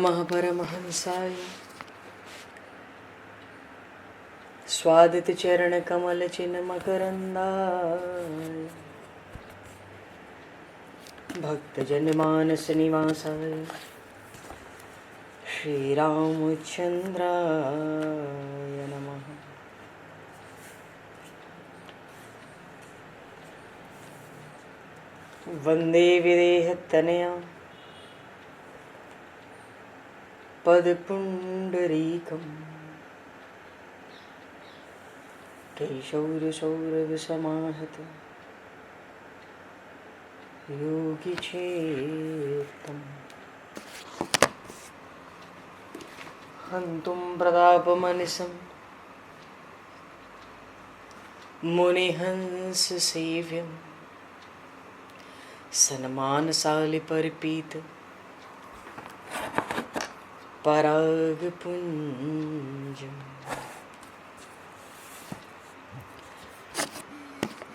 नमः परमहंसाय स्वादित चरण कमल चिन्ह मकरंदाय भक्तजन मानस निवासाय श्री रामचंद्राय नमः। वंदे विदेहतनया पदपुंडरीकम् केशौरसौरभसमाहत योगिचेत्तम् हन्तुं प्रतापमनिशं मुनिहंससेव्यं सन्मानशालिपरिपीत परागपुञ्जम्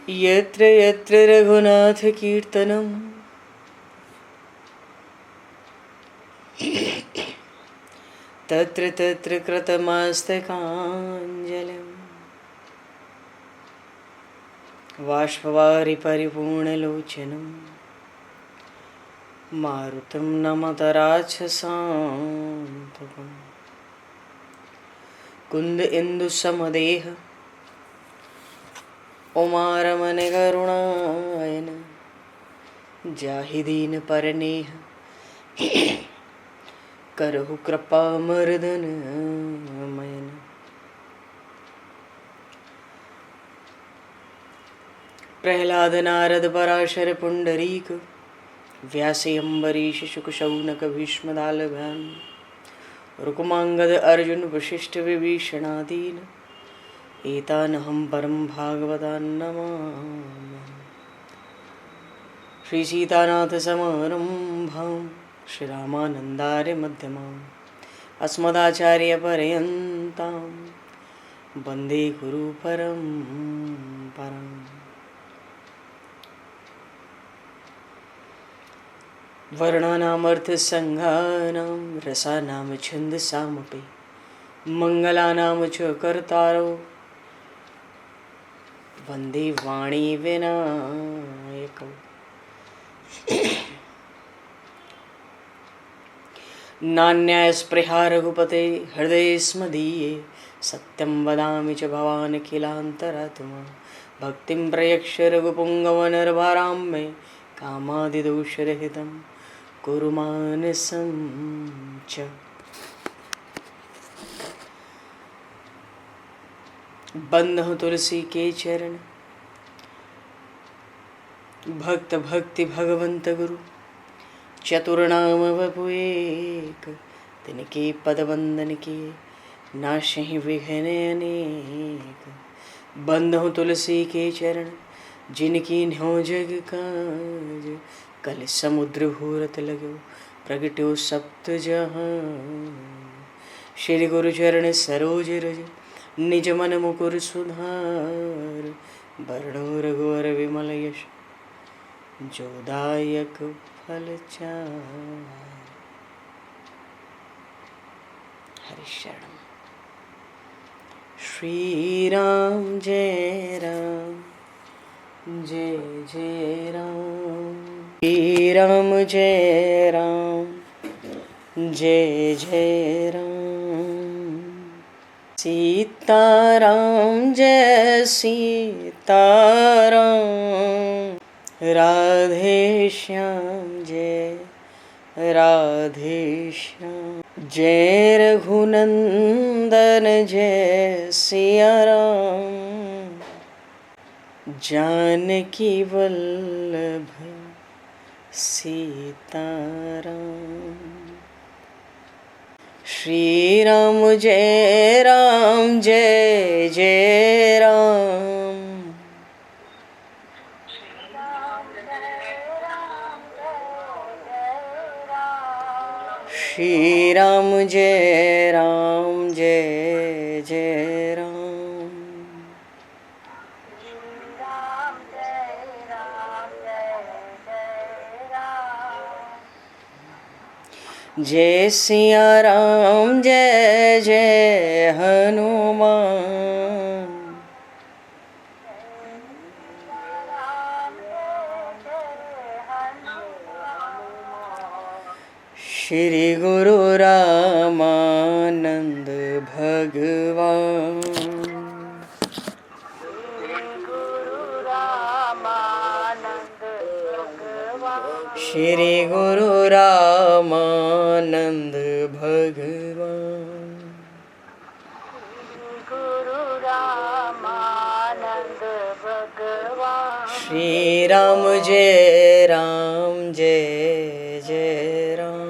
यत्र यत्र रघुनाथकीर्तनं तत्र तत्र कृतमस्तकाञ्जलिं बाष्पवारि परिपूर्णलोचनं मारुतं नमत राक्षसान्तकम् कुन्द इंदुसमदेह उमारमण करुणायन जाहि दीन परनेह करहु कृपा मर्दन मयन। प्रहलाद नारद पराशर पुंडरीक व्यासे अम्बरीश शुक शौनक भीष्म दालभ्याम रुक्मांगद अर्जुन वशिष्ठ विभीषणादीन एतानहं परम भागवतान् नमामि। श्री सीतानाथ समारंभां श्री रामानन्दार्य मध्यमाम् अस्मदाचार्य पर्यन्तां वन्दे गुरु परम्पराम्। वर्णानामर्थसङ्घानां रसानां छन्दसामपि मङ्गलानां च कर्तारो वन्दे वाणी विनायकौ। नान्यास्पृहा रघुपते हृदये स्मदीये सत्यं वदामि च भवान् अखिलान्तरात्मा भक्तिं प्रयक्ष रघुपुङ्गवनर्वरां मे कामादिदोषरहितं कुरु मानसं च। बंधु तुलसी के चरण भक्त भक्ति भगवंत गुरु चतुर्नाम वपु एक तिनके पद वंदन के नाशहि विघ्न अनेक। बंधु तुलसी के चरण जिनकी न्यो जग काज कल समुद्र घोरत लगो प्रगट्यो सप्त जहां। श्री गुरु चरण सरोज रज निज मन मुकुर सुधार वर्णो रघुवर विमल यश जोदायक फलचार। हरि शरण। श्री राम जय राम जय जय राम श्री राम जय राम जय जय राम। सीताराम जय सीताराम राधे श्याम जय राधे श्याम। जय रघुनंदन जय सिया राम जानकी वल्लभ सीताराम। श्री राम जय जय राम श्री राम जय जय राम। जय सिया राम जय जय हनुमान। श्री गुरु रामानंद भगवान। श्री गुरु रामानंद भगवान। श्री राम जय जय राम।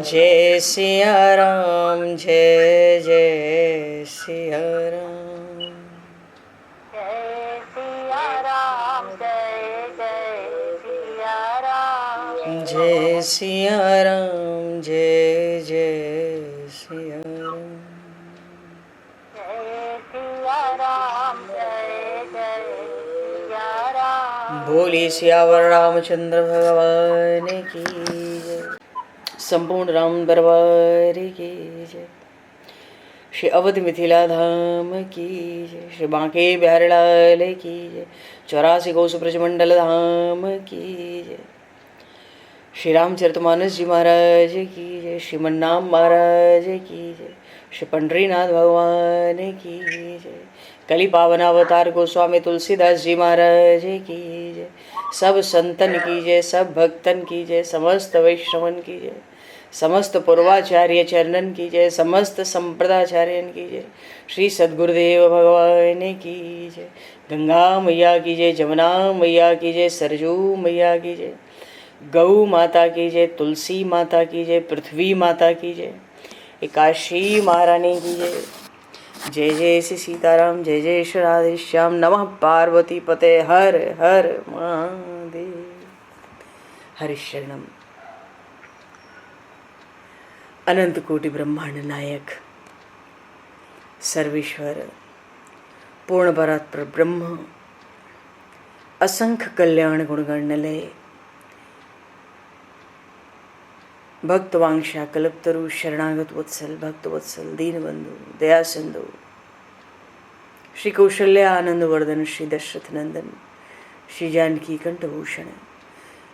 जय सिया राम जय जय सिया राम। जय सिया राम जय जय सिया राम। बोली सियावर रामचंद्र भगवान की जय। संपूर्ण राम दरबार की जय। श्री अवध मिथिला धाम की जय। श्री बांके बिहारी लाल की जय। 84 कोस ब्रजमंडल धाम की जय। श्री रामचरितमानस जी महाराज की जय। श्रीमन्नाम महाराज की जय। श्री पंडरीनाथ भगवान की जय। कली पावन अवतार गोस्वामी तुलसीदास जी महाराज की जय। सब संतन की जय, सब भक्तन की जय, समस्त वैष्णवन की जय, समस्त पूर्वाचार्य चरणन की जय, समस्त संप्रदाचार्यन की जय। श्री सद्गुरुदेव भगवान की जय। गंगा मैया की जय, जमुना मैया की जय, सरजू मैया की जय, गौ माता की जय, तुलसी माता की जय, पृथ्वी माता की जय, एकाशी महारानी की जय। जय जय श्री सीताराम, जय जय श्री राधेश्याम। नमः पार्वती पते हर हर महादेव। हरिशरणम। अनंत कोटि ब्रह्मांड नायक सर्वेश्वर पूर्ण परात्पर ब्रह्म असंख्य कल्याण गुणगणलय भक्तवांशा कल्पतरु शरणागत वत्सल भक्तवत्सल दीनबंधु दया सिंधु श्री कौशल्य आनंद वर्धन श्री दशरथ नंदन श्री जानकी कंठभूषण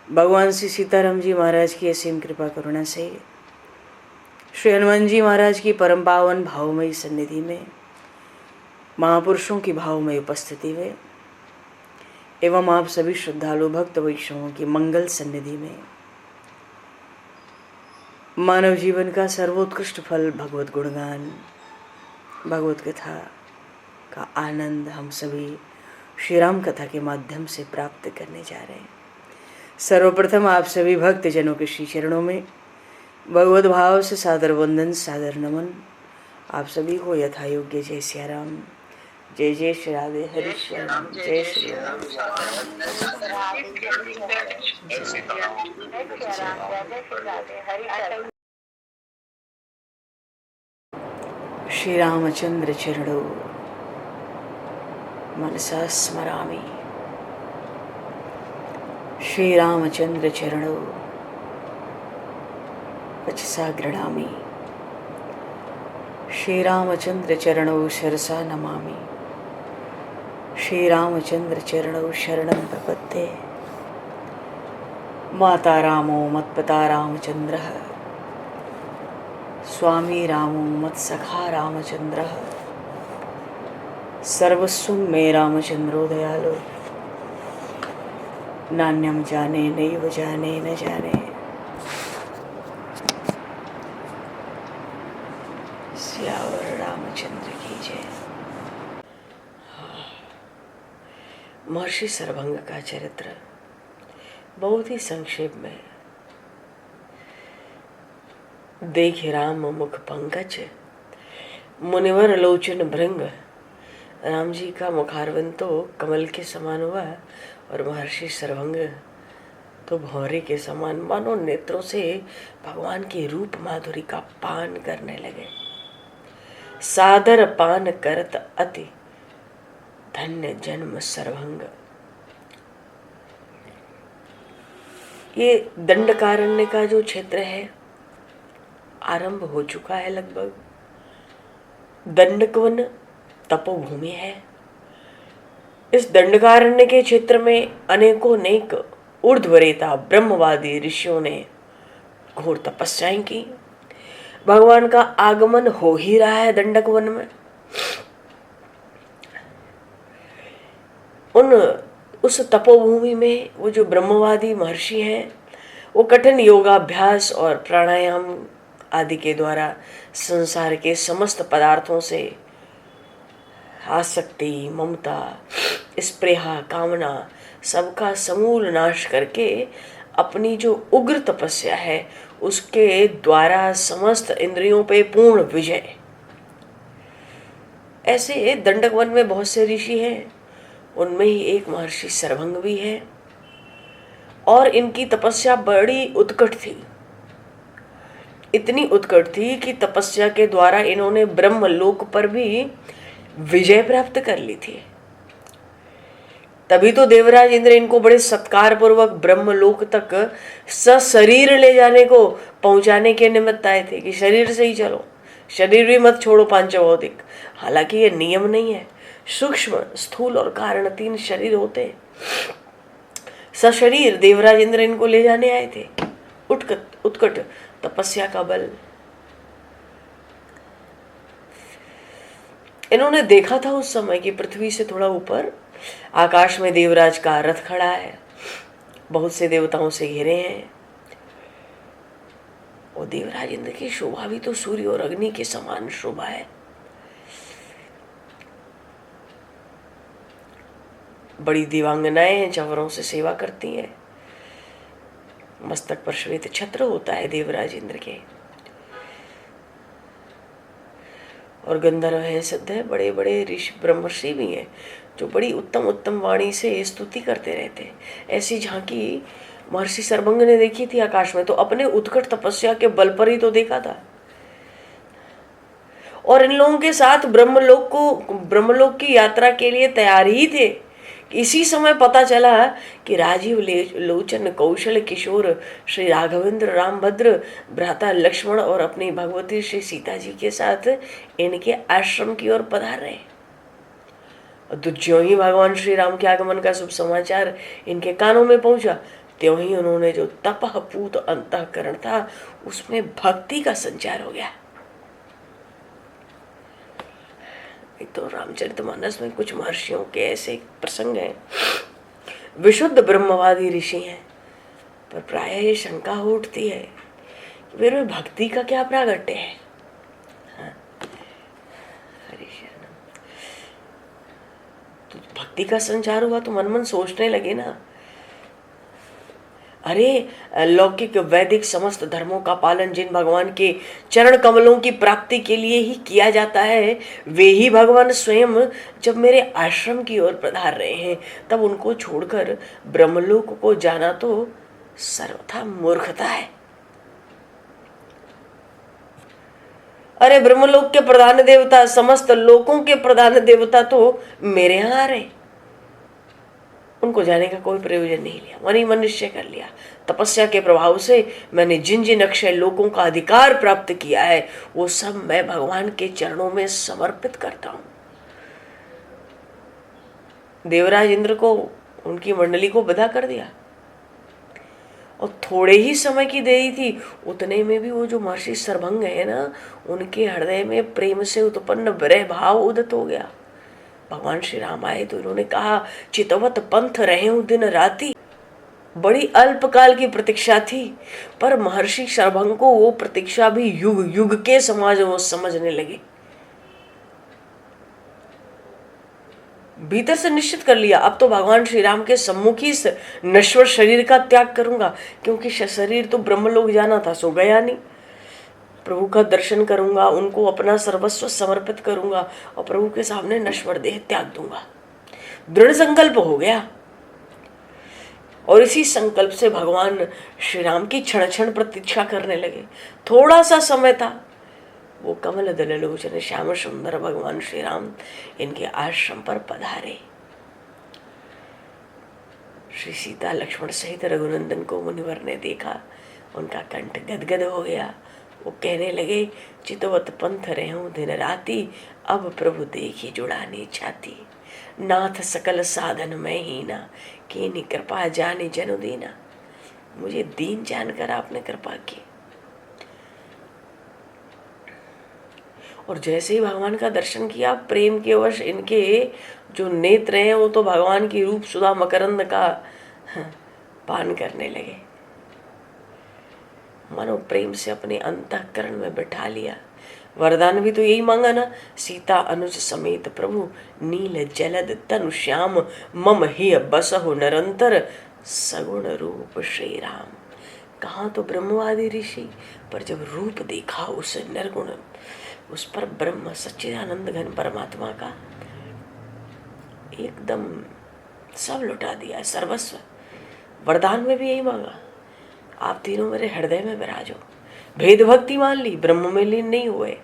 भगवान श्री सीताराम जी महाराज की असीम कृपा करुणा से श्री हनुमान जी महाराज की परम पावन भावमयी सन्निधि में महापुरुषों की भावमयी उपस्थिति में एवं आप सभी श्रद्धालु भक्त वैष्णवों की मंगल सन्निधि में मानव जीवन का सर्वोत्कृष्ट फल भगवत गुणगान भगवत कथा का आनंद हम सभी श्री राम कथा के माध्यम से प्राप्त करने जा रहे हैं। सर्वप्रथम आप सभी भक्त जनों के श्री चरणों में भगवत भाव से सादर वंदन सादर नमन। आप सभी को यथा योग्य जय सिया राम, जय जय श्री राधे हरि श्याम, जय श्री राम। श्री रामचंद्र चरणों मनसा स्मरामि। श्री रामचंद्र चरणों वचसा गृह्णामि। श्री रामचंद्र चरणों शिरसा नमामि। श्री रामचंद्र चरणों शरणं प्रपद्ये। माता रामो मत्पिता रामचंद्रः, स्वामी रामो मत्सखा रामचंद्रः, सर्वस्वं मे रामचंद्रो दयालो, नान्यं जाने नैव जाने न जाने। सियावर रामचंद्र की जय। महर्षि सरभंग का चरित्र बहुत ही संक्षेप में। देखे राम मुख पंकज, मुनिवर लोचन भृंग। राम जी का मुखारविंद तो कमल के समान हुआ और महर्षि सरभंग तो भौरे के समान, मानो नेत्रों से भगवान के रूप माधुरी का पान करने लगे। सादर पान करत अति धन्य जन्म सर्वंग। ये दंडकारण्य का जो क्षेत्र है आरंभ हो चुका है लगभग। दंडकवन तपोभूमि है। इस दंडकारण्य के क्षेत्र में अनेकों नेक ऊर्ध्वरेता ब्रह्मवादी ऋषियों ने घोर तपस्याएं की। भगवान का आगमन हो ही रहा है दंडकवन में। उस तपोभूमि में वो जो ब्रह्मवादी महर्षि हैं वो कठिन योगाभ्यास और प्राणायाम आदि के द्वारा संसार के समस्त पदार्थों से आसक्ति, ममता, स्पृहा, कामना सबका समूल नाश करके अपनी जो उग्र तपस्या है उसके द्वारा समस्त इंद्रियों पे पूर्ण विजय। ऐसे दंडकवन में बहुत से ऋषि हैं, उनमें ही एक महर्षि सर्वंग भी है और इनकी तपस्या बड़ी उत्कट थी। इतनी उत्कट थी कि तपस्या के द्वारा इन्होंने ब्रह्मलोक पर भी विजय प्राप्त कर ली थी। तभी तो देवराज इंद्र इनको बड़े सत्कार पूर्वक ब्रह्मलोक तक सशरीर ले जाने को पहुंचाने के निमित्त आए थे कि शरीर से ही चलो, शरीर भी मत छोड़ो पांचभौतिक। हालांकि ये नियम नहीं है, सूक्ष्म, स्थूल और कारण 3 शरीर होते। सशरीर देवराज इंद्र इनको ले जाने आए थे। उत्कट तपस्या का बल। इन्होंने देखा था उस समय कि पृथ्वी से थोड़ा ऊपर आकाश में देवराज का रथ खड़ा है, बहुत से देवताओं से घिरे हैं। और देवराज इंद्र की शोभा भी तो सूर्य और अग्नि के समान शोभा है। बड़ी दिव्यांगनाएं हैं, चंवरों से सेवा करती हैं। मस्तक पर श्वेत छत्र होता है देवराज इंद्र के। और गंधर्व हैं, सिद्ध है, बड़े बड़े ऋषि ब्रह्मर्षि भी हैं जो बड़ी उत्तम उत्तम वाणी से स्तुति करते रहते हैं। ऐसी झांकी महर्षि सर्वंग ने देखी थी आकाश में, तो अपने उत्कट तपस्या के बल पर ही तो देखा था। और इन लोगों के साथ ब्रह्मलोक की यात्रा के लिए तैयार ही थे। इसी समय पता चला कि राजीव लोचन कौशल किशोर श्री राघवेंद्र रामभद्र भ्राता लक्ष्मण और अपनी भगवती श्री सीता जी के साथ इनके आश्रम की ओर पधार रहे। तो ज्यों ही भगवान श्री राम के आगमन का शुभ समाचार इनके कानों में पहुंचा, त्यों ही उन्होंने जो तपः पूत अंतःकरण था उसमें भक्ति का संचार हो गया। एक तो रामचरितमानस में कुछ महर्षियों के ऐसे प्रसंग हैं, विशुद्ध ब्रह्मवादी ऋषि हैं, पर प्रायः ये शंका हो उठती है कि फिर भक्ति का क्या प्रागट्य है। हाँ, हरि शरणम। तो भक्ति का संचार हुआ तो मन मन सोचने लगे ना, अरे लौकिक वैदिक समस्त धर्मों का पालन जिन भगवान के चरण कमलों की प्राप्ति के लिए ही किया जाता है, वे ही भगवान स्वयं जब मेरे आश्रम की ओर पधार रहे हैं, तब उनको छोड़कर ब्रह्मलोक को जाना तो सर्वथा मूर्खता है। अरे ब्रह्मलोक के प्रधान देवता, समस्त लोकों के प्रधान देवता तो मेरे यहाँ आ रहे, उनको जाने का कोई प्रयोजन नहीं लिया, मन ही मन निश्चय कर लिया। तपस्या के प्रभाव से मैंने जिन जिन अक्षय लोकों का अधिकार प्राप्त किया है वो सब मैं भगवान के चरणों में समर्पित करता हूं। देवराज इंद्र को, उनकी मंडली को विदा कर दिया और थोड़े ही समय की देरी थी, उतने में भी वो जो महर्षि सर्वंग है ना, उनके हृदय में प्रेम से उत्पन्न विरह भाव उदित हो गया। भगवान श्री राम आए तो इन्होंने कहा, चितवत पंथ रहे हूं दिन राति। बड़ी अल्पकाल की प्रतीक्षा थी, पर महर्षि सर्वंग को वो प्रतीक्षा भी युग युग के समाज वो समझने लगे। भीतर से निश्चित कर लिया, अब तो भगवान श्री राम के सम्मुख ही इस नश्वर शरीर का त्याग करूंगा, क्योंकि शरीर तो ब्रह्मलोक जाना था, सो गया नहीं। प्रभु का दर्शन करूंगा, उनको अपना सर्वस्व समर्पित करूंगा और प्रभु के सामने नश्वर देह त्याग दूंगा। दृढ़ संकल्प हो गया और इसी संकल्प से भगवान श्री राम की क्षण क्षण प्रतीक्षा करने लगे। थोड़ा सा समय था, वो कमल दल लोचन श्याम सुंदर भगवान श्री राम इनके आश्रम पर पधारे। श्री सीता लक्ष्मण सहित रघुनंदन को मुनिवर ने देखा, उनका कंठ गदगद हो गया। वो कहने लगे, चितवत पंथ रहूं दिन राती, अब प्रभु देखी जुड़ानी छाती। नाथ सकल साधन में हीना, कीनी कृपा जाने जनु दीना। मुझे दीन जानकर आपने कृपा की। और जैसे ही भगवान का दर्शन किया, प्रेम के वश इनके जो नेत्र हैं वो तो भगवान की रूप सुधा मकरंद का पान करने लगे। मानो प्रेम से अपने अंतःकरण में बैठा लिया। वरदान भी तो यही मांगा ना, सीता अनुज समेत प्रभु नील जलद तनु श्याम, मम ही बसहु निरंतर सगुण रूप श्री राम। कहाँ तो ब्रह्मवादी ऋषि, पर जब रूप देखा उस निर्गुण, उस पर ब्रह्म सच्चिदानंद घन परमात्मा का, एकदम सब लुटा दिया, सर्वस्व। वरदान में भी यही मांगा, आप तीनों मेरे हृदय में विराजो। भेद भक्ति मान ली, ब्रह्म में लीन नहीं हुए।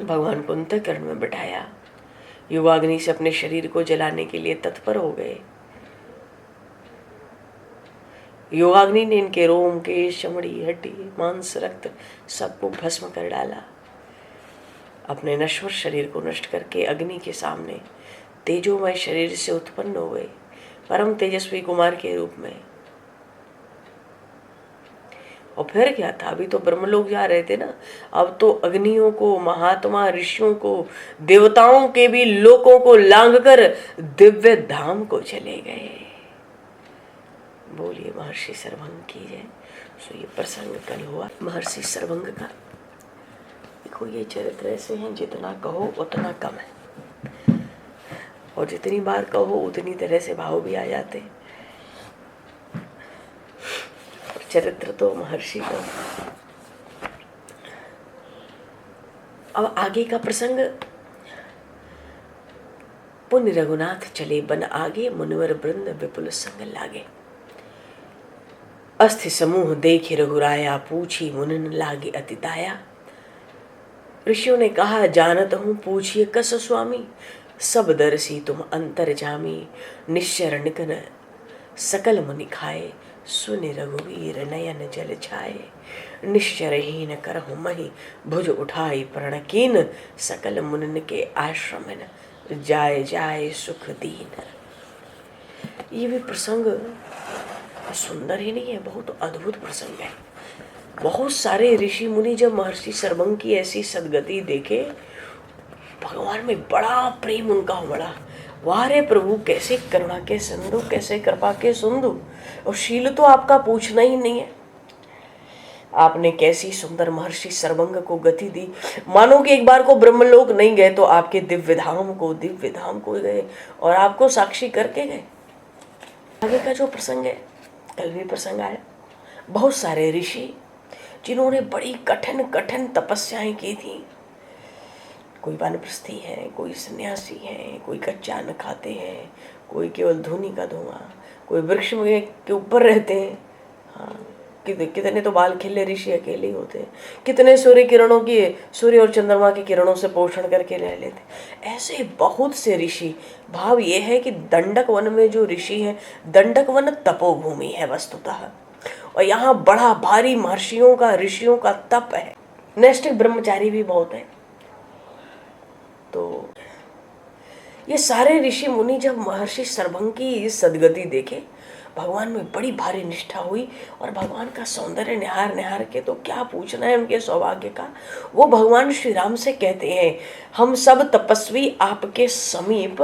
भगवान को अंतःकरण में बिठाया, युवाग्नि से अपने शरीर को जलाने के लिए तत्पर हो गए। योगाग्नि ने इनके रोम, केश, चमड़ी, हड्डी, मांस, रक्त सबको भस्म कर डाला। अपने नश्वर शरीर को नष्ट करके अग्नि के सामने तेजोमय शरीर से उत्पन्न हो गए, परम तेजस्वी कुमार के रूप में। और फिर क्या था, अभी तो ब्रह्मलोक जा रहे थे ना, अब तो अग्नियों को, महात्मा ऋषियों को, देवताओं के भी लोकों को लांघकर दिव्य धाम को चले गए। बोलिए महर्षि सरभंग की जय। सो ये प्रसंग कल हुआ महर्षि सरभंग का। देखो ये चरित्र ऐसे हैं, जितना कहो उतना कम है, और जितनी बार कहो उतनी तरह से भाव भी आ जाते हैं। चरित्र तो महर्षि का। अब आगे का प्रसंग, पुण्य रघुनाथ चले बन आगे, मुनिवर वृंद विपुल संग लागे। अस्थि समूह देखे रघुराया, पूछी मुनिन लागे अति दाया। ऋषियों ने कहा, जानत हूँ पूछिए कस स्वामी, सब दर्शी तुम अंतर जामी। निश्चर निकन सकल मुनि खाए, सुनि रघुवीर नयन जल छाए। निश्चरहीन करहु महि भुज उठाई, प्रण कीन सकल मुनिन के आश्रमन, जाय जाय सुख दीन। ये भी प्रसंग सुंदर ही नहीं है, बहुत अद्भुत प्रसंग है। बहुत सारे ऋषि मुनि जब महर्षि सरभंग की ऐसी सदगति देखे, भगवान में बड़ा प्रेम उनका उमड़ा। वाह रे प्रभु, कैसे करुणा के सिंधु, कैसे कृपा के सिंधु, और शील तो आपका पूछना ही नहीं है। आपने कैसी सुंदर महर्षि सरभंग को गति दी। मानो कि एक बार को ब्रह्मलोक नहीं गए तो आपके दिव्य धाम को गए, और आपको साक्षी करके गए। आगे का जो प्रसंग है, कल भी प्रसंग आया, बहुत सारे ऋषि जिन्होंने बड़ी कठिन कठिन तपस्याएं की थी। कोई वानप्रस्थी है, कोई सन्यासी है, कोई कच्चा अन्न खाते हैं, कोई केवल धूनी का धुआं, कोई वृक्ष के ऊपर रहते हैं। हाँ, कितने तो बाल खिले ऋषि अकेले ही होते हैं, कितने सूर्य और चंद्रमा की किरणों से पोषण करके रह लेते। ऐसे बहुत से ऋषि। भाव ये है कि दंडक वन में जो ऋषि है, दंडक वन तपोभूमि है वस्तुतः, और यहाँ बड़ा भारी महर्षियों का, ऋषियों का तप है। नैष्ठिक ब्रह्मचारी भी बहुत है। तो ये सारे ऋषि मुनि जब महर्षि सरभंग की सदगति देखे, भगवान में बड़ी भारी निष्ठा हुई, और भगवान का सौंदर्य निहार निहार के, तो क्या पूछना है उनके सौभाग्य का। वो भगवान श्री राम से कहते हैं, हम सब तपस्वी आपके समीप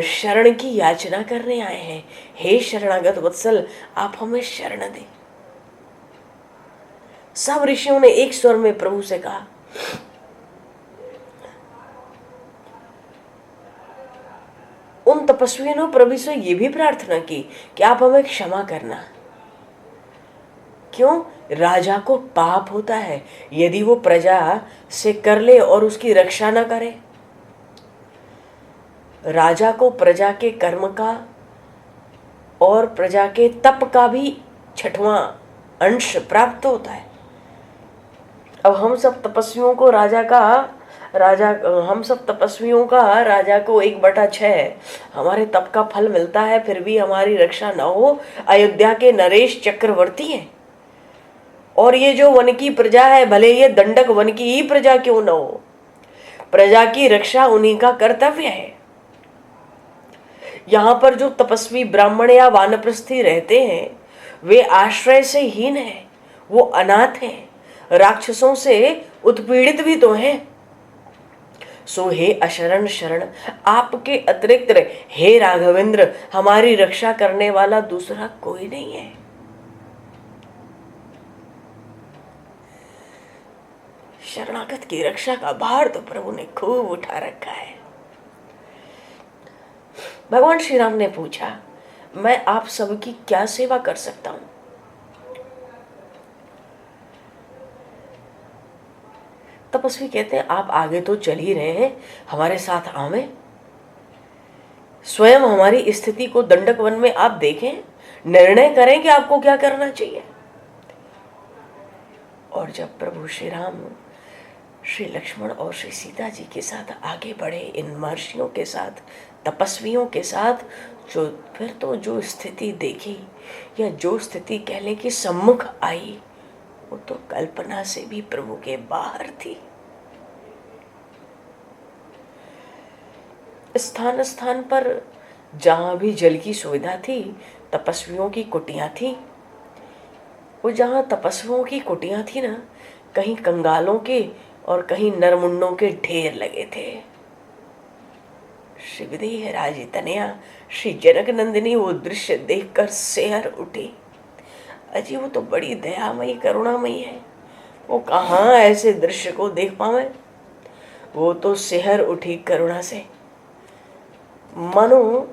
शरण की याचना करने आए हैं। हे शरणागत वत्सल, आप हमें शरण दें। सब ऋषियों ने एक स्वर में प्रभु से कहा। उन तपस्वियों ने प्रभु से ये भी प्रार्थना की कि आप हमें क्षमा करना। क्यों? राजा को पाप होता है यदि वो प्रजा से कर ले और उसकी रक्षा न करे। राजा को प्रजा के कर्म का और प्रजा के तप का भी 6वां अंश प्राप्त होता है। अब हम सब तपस्वियों को हम सब तपस्वियों का राजा को 1/6 हमारे तप का फल मिलता है, फिर भी हमारी रक्षा न हो। अयोध्या के नरेश चक्रवर्ती हैं, और ये जो वन की प्रजा है, भले ये दंडक वन की ही प्रजा क्यों न हो, प्रजा की रक्षा उन्हीं का कर्तव्य है। यहाँ पर जो तपस्वी ब्राह्मण या वानप्रस्थी रहते हैं वे आश्रय से हीन हैं, वो अनाथ हैं, राक्षसों से उत्पीड़ित भी तो हैं। सो हे अशरण शरण, आपके अतिरिक्त हे राघवेंद्र हमारी रक्षा करने वाला दूसरा कोई नहीं है। शरणागत की रक्षा का भार तो प्रभु ने खूब उठा रखा है। भगवान श्री राम ने पूछा, मैं आप सबकी क्या सेवा कर सकता हूं? तपस्वी कहते हैं, आप आगे तो चल ही रहे हैं, हमारे साथ आवे। स्वयं हमारी स्थिति को दंडक वन में आप देखें, निर्णय करें कि आपको क्या करना चाहिए। और जब प्रभु श्री राम श्री लक्ष्मण और श्री सीता जी के साथ आगे बढ़े, इन महर्षियों के साथ, तपस्वियों के साथ, फिर तो जो स्थिति देखी या जो स्थिति कह लें कि सम्मुख आई, वो तो कल्पना से भी प्रभु के बाहर थी। स्थान स्थान पर जहां भी जल की सुविधा थी, तपस्वियों की कुटियां थी। वो जहां तपस्वियों की कुटियां थी ना, कहीं कंगालों के और कहीं नरमुंडों के ढेर लगे थे। श्री विदेह राजी तनया श्री जनक नंदिनी वो दृश्य देखकर सेहर उठी। अजी वो तो बड़ी दयामयी करुणामयी है, वो कहाँ ऐसे दृश्य को देख पावे। वो तो सेहर उठी करुणा से, मानो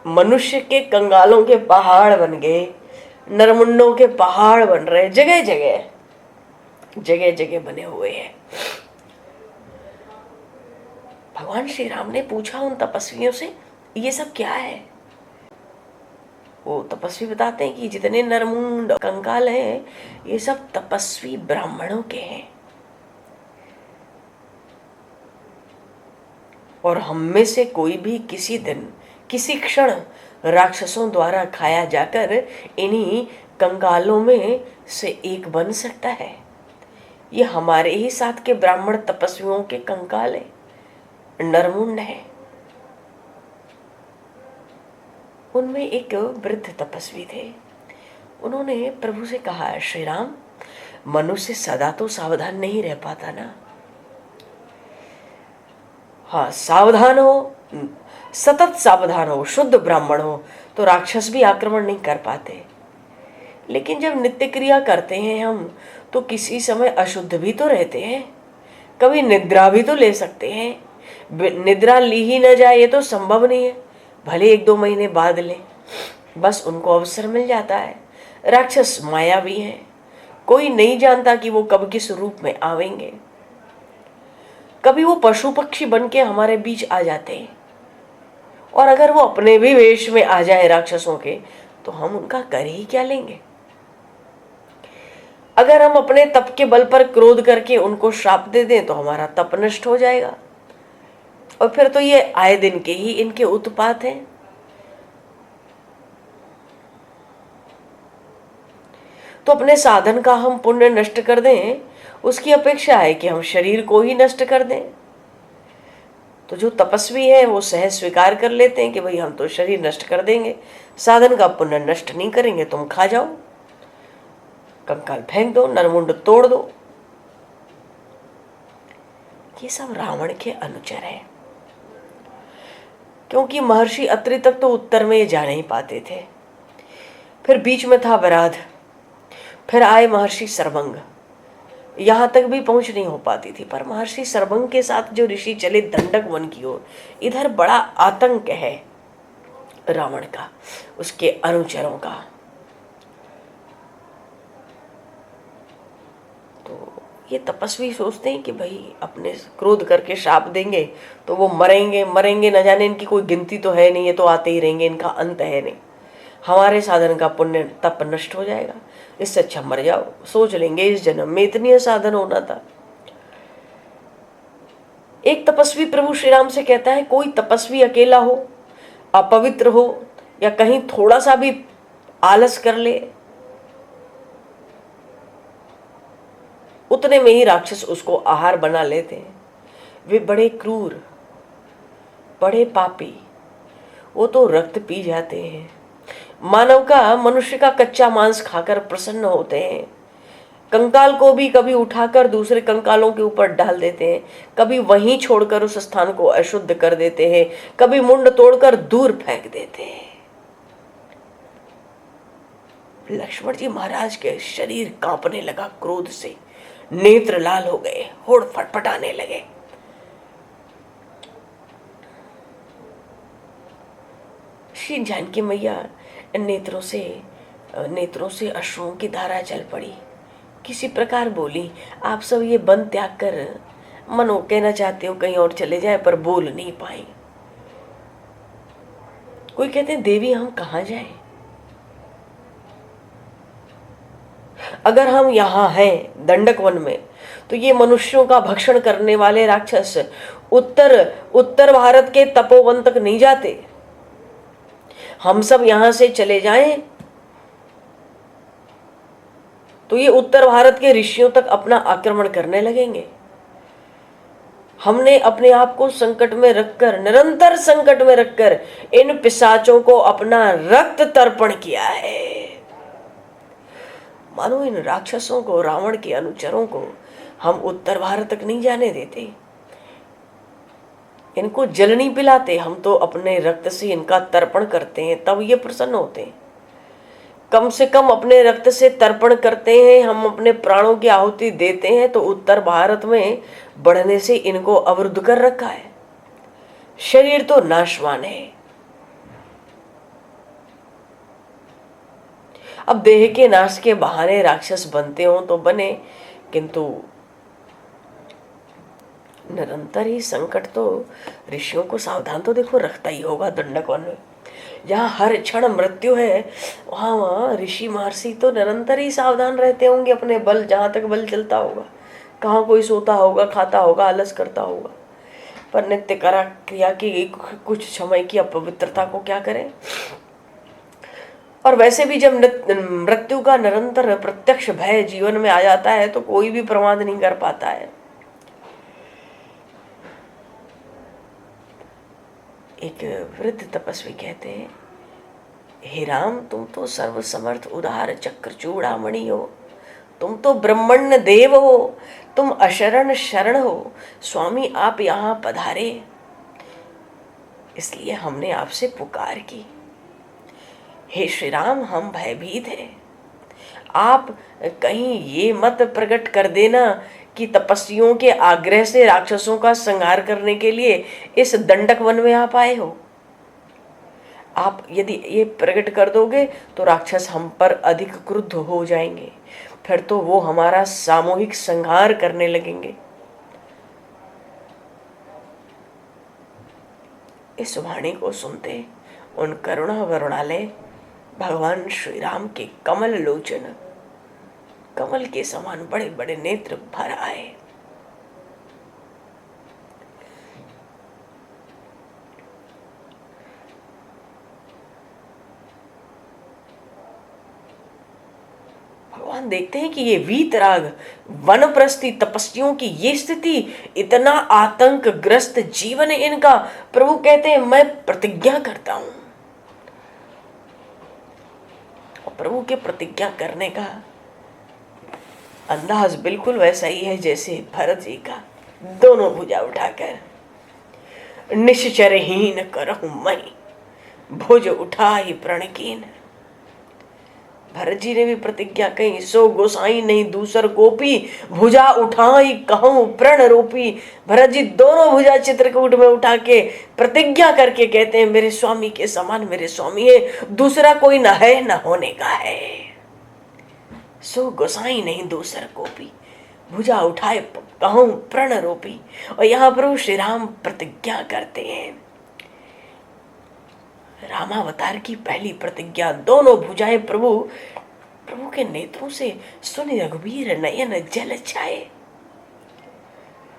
मनुष्य के कंगालों के पहाड़ बन गए, नरमुंडों के पहाड़ बन रहे, जगह जगह जगह जगह बने हुए हैं। भगवान श्री राम ने पूछा उन तपस्वियों से, ये सब क्या है? वो तपस्वी बताते हैं कि जितने नरमुंड कंकाल हैं, ये सब तपस्वी ब्राह्मणों के हैं। और हम में से कोई भी किसी दिन, किसी क्षण राक्षसों द्वारा खाया जाकर इन्हीं कंकालों में से एक बन सकता है। ये हमारे ही साथ के ब्राह्मण तपस्वियों के कंकाल है, नरमुंड है। उनमें एक वृद्ध तपस्वी थे। उन्होंने प्रभु से कहा, श्री राम, मनुष्य सदा तो सावधान नहीं रह पाता ना। हाँ, सावधान हो, सतत सावधान हो, शुद्ध ब्राह्मण हो तो राक्षस भी आक्रमण नहीं कर पाते। लेकिन जब नित्य क्रिया करते हैं हम, तो किसी समय अशुद्ध भी तो रहते हैं, कभी निद्रा भी तो ले सकते हैं। निद्रा ली ही न जाए ये तो संभव नहीं है, भले 1-2 महीने बाद लें, बस उनको अवसर मिल जाता है। राक्षस मायावी हैं, कोई नहीं जानता कि वो कब किस रूप में आवेंगे। कभी वो पशु पक्षी बन के हमारे बीच आ जाते हैं, और अगर वो अपने भी वेश में आ जाए राक्षसों के, तो हम उनका कर ही क्या लेंगे। अगर हम अपने तप के बल पर क्रोध करके उनको श्राप दे दें तो हमारा तप नष्ट हो जाएगा, और फिर तो ये आए दिन के ही इनके उत्पात हैं। तो अपने साधन का हम पुण्य नष्ट कर दें, उसकी अपेक्षा है कि हम शरीर को ही नष्ट कर दें। तो जो तपस्वी है वो सहज स्वीकार कर लेते हैं कि भाई हम तो शरीर नष्ट कर देंगे, साधन का पुण्य नष्ट नहीं करेंगे, तुम खा जाओ, कंकाल फेंक दो, नरमुंड तोड़ दो। ये सब रावण के अनुचर है, क्योंकि महर्षि अत्रि तक तो उत्तर में ये जा नहीं पाते थे। फिर बीच में था विराध, फिर आए महर्षि सर्वंग, यहां तक भी पहुंच नहीं हो पाती थी। पर महर्षि सर्वंग के साथ जो ऋषि चले दंडक वन की ओर, इधर बड़ा आतंक है रावण का, उसके अनुचरों का। तो ये तपस्वी सोचते हैं कि भाई अपने क्रोध करके श्राप देंगे तो वो मरेंगे मरेंगे, न जाने इनकी कोई गिनती तो है नहीं, ये तो आते ही रहेंगे, इनका अंत है नहीं, हमारे साधन का पुण्य तप नष्ट हो जाएगा। इससे अच्छा मर जाओ, सोच लेंगे इस जन्म में इतनी साधन होना था। एक तपस्वी प्रभु श्री राम से कहता है, कोई तपस्वी अकेला हो, अपवित्र हो, या कहीं थोड़ा सा भी आलस कर ले, उतने में ही राक्षस उसको आहार बना लेते हैं। वे बड़े क्रूर, बड़े पापी, वो तो रक्त पी जाते हैं। मनुष्य का कच्चा मांस खाकर प्रसन्न होते हैं। कंकाल को भी कभी उठाकर दूसरे कंकालों के ऊपर डाल देते हैं, कभी वहीं छोड़कर उस स्थान को अशुद्ध कर देते हैं, कभी मुंड तोड़कर दूर फेंक देते हैं। लक्ष्मण जी महाराज के शरीर कांपने लगा क्रोध से, नेत्र लाल हो गए, होड़ फटफटाने लगे। श्री जानकी मैया नेत्रों से अश्रुओं की धारा चल पड़ी। किसी प्रकार बोली, आप सब ये बन त्याग कर मनो कहना चाहते हो कहीं और चले जाए, पर बोल नहीं पाए। कोई कहते हैं, देवी हम कहाँ जाए? अगर हम यहाँ हैं दंडक वन में, तो ये मनुष्यों का भक्षण करने वाले राक्षस उत्तर भारत के तपोवन तक नहीं जाते। हम सब यहां से चले जाएं तो ये उत्तर भारत के ऋषियों तक अपना आक्रमण करने लगेंगे। हमने अपने आप को संकट में रखकर, निरंतर संकट में रखकर इन पिशाचों को अपना रक्त तर्पण किया है। मानो इन राक्षसों को, रावण के अनुचरों को हम उत्तर भारत तक नहीं जाने देते, इनको जल नहीं पिलाते, हम तो अपने रक्त से इनका तर्पण करते हैं, तब ये प्रसन्न होते हैं। कम से कम अपने रक्त से तर्पण करते हैं, हम अपने प्राणों की आहुति देते हैं, तो उत्तर भारत में बढ़ने से इनको अवरुद्ध कर रखा है। शरीर तो नाशवान है। अब देह के नाश के बहाने राक्षस बनते हो तो बने, किंतु निरंतर ही संकट तो ऋषियों को सावधान तो देखो रखता ही होगा। दंडक वन में जहाँ हर क्षण मृत्यु है, वहाँ ऋषि महर्षि तो निरंतर ही सावधान रहते होंगे अपने बल, जहाँ तक बल चलता होगा। कहाँ कोई सोता होगा, खाता होगा, आलस करता होगा, पर नित्य करा क्रिया की कुछ समय की अपवित्रता को क्या करें। और वैसे भी जब मृत्यु का निरंतर प्रत्यक्ष भय जीवन में आ जाता है तो कोई भी प्रमाद नहीं कर पाता है। एक वृद्ध तपस्वी कहते हैं, हे राम, तुम तो सर्वसमर्थ उदार चक्र चूड़ामणि हो, तुम तो ब्रह्मण्य देव हो, तुम अशरण शरण हो। स्वामी आप यहाँ पधारे, इसलिए हमने आपसे पुकार की। हे श्री राम, हम भयभीत हैं। आप कहीं ये मत प्रकट कर देना कि तपस्वियों के आग्रह से राक्षसों का संहार करने के लिए इस दंडक वन में आप आए हो। आप यदि ये प्रकट कर दोगे तो राक्षस हम पर अधिक क्रुद्ध हो जाएंगे, फिर तो वो हमारा सामूहिक संहार करने लगेंगे। इस वाणी को सुनते उन करुणा वरुणालय भगवान श्री राम के कमल लोचन, कमल के समान बड़े बड़े नेत्र भर आए। भगवान देखते हैं कि ये वीतराग वनप्रस्थी तपस्वियों की ये स्थिति, इतना आतंकग्रस्त जीवन है इनका। प्रभु कहते हैं, मैं प्रतिज्ञा करता हूं। और प्रभु के प्रतिज्ञा करने का अंदाज बिल्कुल वैसा ही है जैसे भरत जी का, दोनों भुजा उठाकर निश्चरहीन करहूं मई, भुज उठाई प्रणकीन। भरत जी ने भी प्रतिज्ञा कही, सो गोसाई नहीं दूसर गोपी, भुजा उठाई कहूं प्रण रूपी। भरत जी दोनों भुजा चित्रकूट में उठा के प्रतिज्ञा करके कहते हैं, मेरे स्वामी के समान मेरे स्वामी है, दूसरा कोई न है न होने का है। सो गोसाई नहीं दूसर गोपी, भुजा उठाए कहूं प्रण रूपी। और यहाँ प्रभु श्री राम प्रतिज्ञा करते हैं, रामावतार की पहली प्रतिज्ञा, दोनों भुजाएं प्रभु प्रभु के नेत्रों से सुनि रघुवीर नयन जल छाए।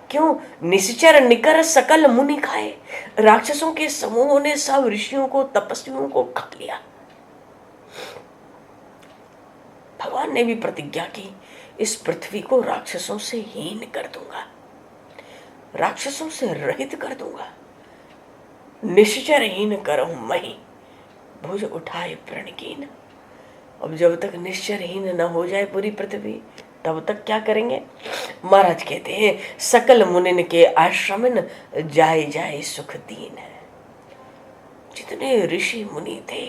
क्यों? निश्चर निकर सकल मुनि खाए। राक्षसों के समूहों ने सब ऋषियों को, तपस्वियों को खा लिया। भगवान ने भी प्रतिज्ञा की, इस पृथ्वी को राक्षसों से हीन कर दूंगा, राक्षसों से रहित कर दूंगा। निश्चरहीन करहूं मही, भुज उठाए प्रण कीन। अब जब तक निश्चरहीन न हो जाए पूरी पृथ्वी, तब तक क्या करेंगे? महाराज कहते हैं, सकल मुनिन के आश्रमन जाए जाए सुख दीन है। जितने ऋषि मुनि थे,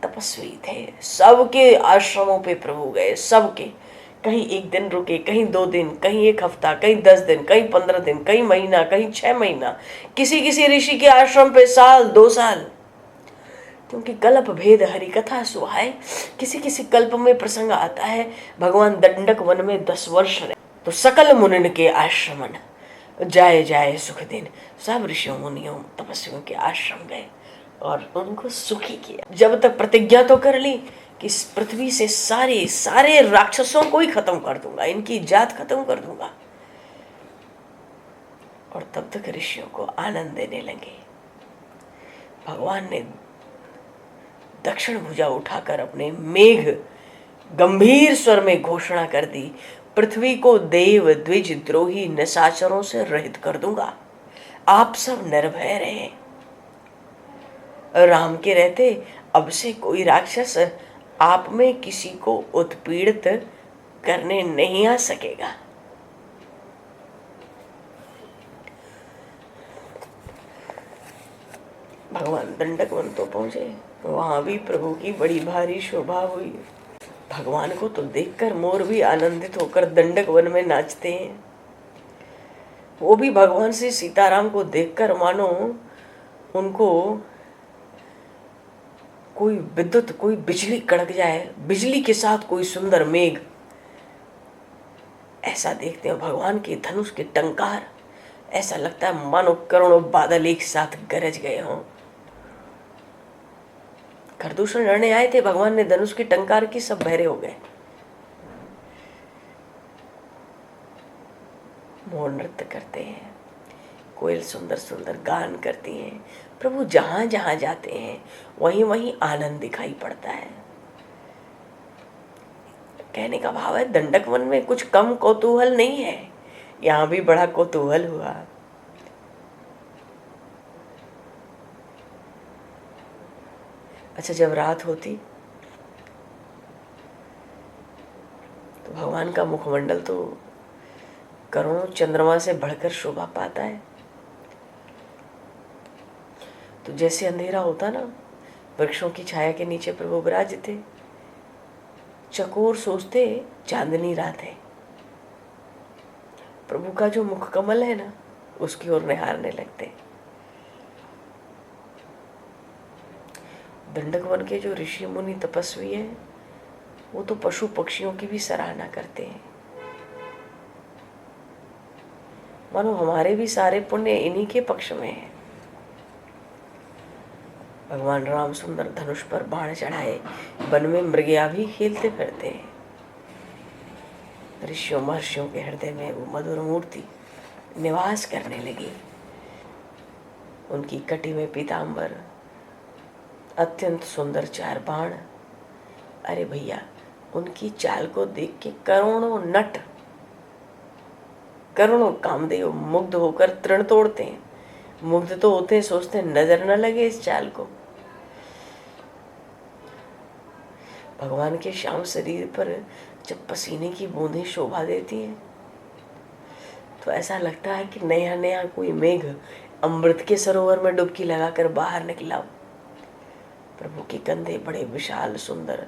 तपस्वी थे, सबके आश्रमों पे प्रभु गए, सबके। कहीं एक दिन रुके, कहीं 2 दिन, कहीं 1 हफ्ता, कहीं 10 दिन, कहीं 15 दिन, कहीं महीना, कहीं 6 महीना, किसी किसी ऋषि के आश्रम पे साल 2 साल। क्योंकि कल्प भेद हरि कथा सुहाए। किसी किसी कल्प में प्रसंग आता है भगवान दंडक वन में 10 वर्ष रहे। तो सकल मुनिन के आश्रमन जाए जाए सुख दिन। सब ऋषियों मुनियों तपस्वियों के आश्रम गए और उनको सुखी किया। जब तक प्रतिज्ञा तो कर ली कि इस पृथ्वी से सारे सारे राक्षसों को ही खत्म कर दूंगा, इनकी जात खत्म कर दूंगा। और तब तक ऋषियों को आनंद देने लगे। भगवान ने दक्षिण भुजा उठाकर अपने मेघ गंभीर स्वर में घोषणा कर दी, पृथ्वी को देव द्विज द्रोही निशाचरों से रहित कर दूंगा। आप सब निर्भय रहे। राम के रहते अब से कोई राक्षस आप में किसी को उत्पीड़ित करने नहीं आ सकेगा। भगवान दंडक वन तो पहुंचे, वहां भी प्रभु की बड़ी भारी शोभा हुई। भगवान को तो देखकर मोर भी आनंदित होकर दंडक वन में नाचते हैं। वो भी भगवान से सीताराम को देखकर मानो उनको कोई विद्युत, कोई बिजली कड़क जाए, बिजली के साथ कोई सुंदर मेघ, ऐसा देखते हैं। भगवान के धनुष के टंकार, ऐसा लगता है मानो करोड़ों बादल एक साथ गरज गए हों। खरदूषण लड़ने आए थे, भगवान ने धनुष की टंकार की, सब बहरे हो गए। मोर नृत्य करते हैं, कोयल सुंदर सुंदर गान करती हैं। प्रभु जहां जहां जाते हैं वहीं वहीं आनंद दिखाई पड़ता है। कहने का भाव है, दंडक वन में कुछ कम कौतूहल नहीं है, यहां भी बड़ा कौतूहल हुआ। अच्छा, जब रात होती तो भगवान का मुखमंडल तो करोड़ों चंद्रमा से बढ़कर शोभा पाता है। तो जैसे अंधेरा होता ना, वृक्षों की छाया के नीचे प्रभु विराजते, चकोर सोचते चांदनी रात है। प्रभु का जो मुख कमल है ना, उसकी ओर निहारने लगते। दंडक वन के जो ऋषि मुनि तपस्वी हैं, वो तो पशु पक्षियों की भी सराहना करते हैं। मानो हमारे भी सारे पुण्य इन्हीं के पक्ष में है। भगवान राम सुंदर धनुष पर बाण चढ़ाए, वन में मृगया भी खेलते फिरते हैं। ऋषियों महर्षियों के हृदय में वो मधुर मूर्ति निवास करने लगी। उनकी कटी में पीतांबर, अत्यंत सुंदर 4 बाण। अरे भैया, उनकी चाल को देख के करोड़ों नट, करोड़ों कामदेव मुग्ध होकर तृण तोड़ते हैं। मुग्ध तो होते हैं, सोचते हैं नजर न लगे इस चाल को। भगवान के श्याम शरीर पर जब पसीने की बूंदें शोभा देती हैं, तो ऐसा लगता है कि नया नया कोई मेघ अमृत के सरोवर में डुबकी लगाकर बाहर निकला। प्रभु के कंधे बड़े विशाल सुंदर,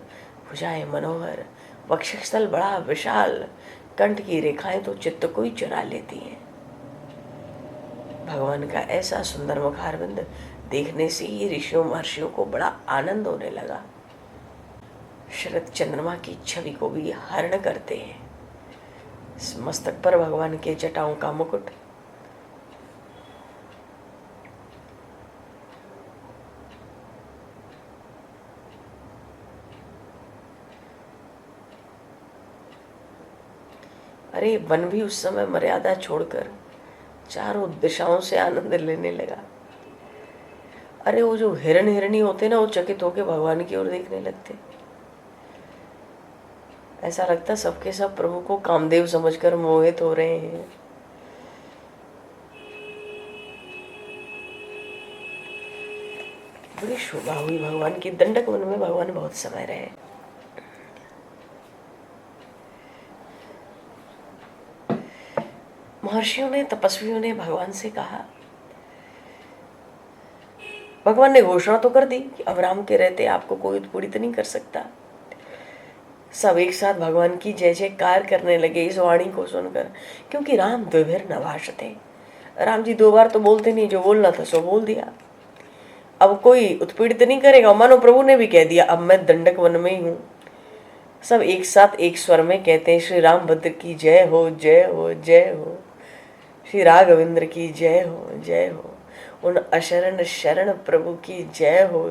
भुजाएं मनोहर, वक्षस्थल बड़ा विशाल, कंठ की रेखाएं तो चित्त को ही चुरा लेती हैं। भगवान का ऐसा सुंदर मुखारविंद देखने से ही ऋषियों महर्षियों को बड़ा आनंद होने लगा। शरद चंद्रमा की छवि को भी हरण करते हैं। इस मस्तक पर भगवान के जटाओं का मुकुट, अरे वन भी उस समय मर्यादा छोड़कर चारों दिशाओं से आनंद लेने लगा। अरे वो जो हिरण हिरणी होते ना, वो चकित होके भगवान की ओर देखने लगते। ऐसा लगता सबके सब प्रभु को कामदेव समझकर मोहित हो रहे हैं। बड़ी शोभा हुई भगवान की। दंडक वन में भगवान बहुत समय रहे। महर्षियों ने, तपस्वियों ने भगवान से कहा, भगवान ने घोषणा तो कर दी कि अब राम के रहते आपको कोई उत्पीड़ित नहीं कर सकता। सब एक साथ भगवान की जय जयकार करने लगे इस वाणी को सुनकर, क्योंकि राम द्विभिर न भाषते। राम जी 2 बार तो बोलते नहीं, जो बोलना था सो बोल दिया। अब कोई उत्पीड़ित नहीं करेगा। मानो प्रभु ने भी कह दिया, अब मैं दंडक वन में ही हूँ। सब एक साथ एक स्वर में कहते हैं, श्री रामभद्र की जय हो, जय हो, जय हो। श्री राघवेंद्र की जय हो, जय हो। उन अशरण शरण प्रभु की जय हो।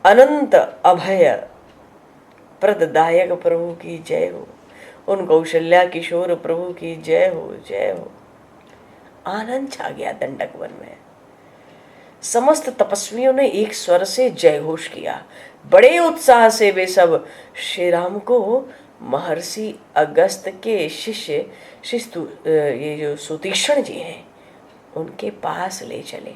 अनंत अभय प्रददायक प्रभु की जय हो। उन कौशल्या किशोर प्रभु की जय हो, जय हो। आनंद छा गया दंडक वन में। समस्त तपस्वियों ने एक स्वर से जय घोष किया। बड़े उत्साह से वे सब श्री राम को महर्षि अगस्त के शिष्य ये जो सुतीक्ष्ण जी हैं उनके पास ले चले।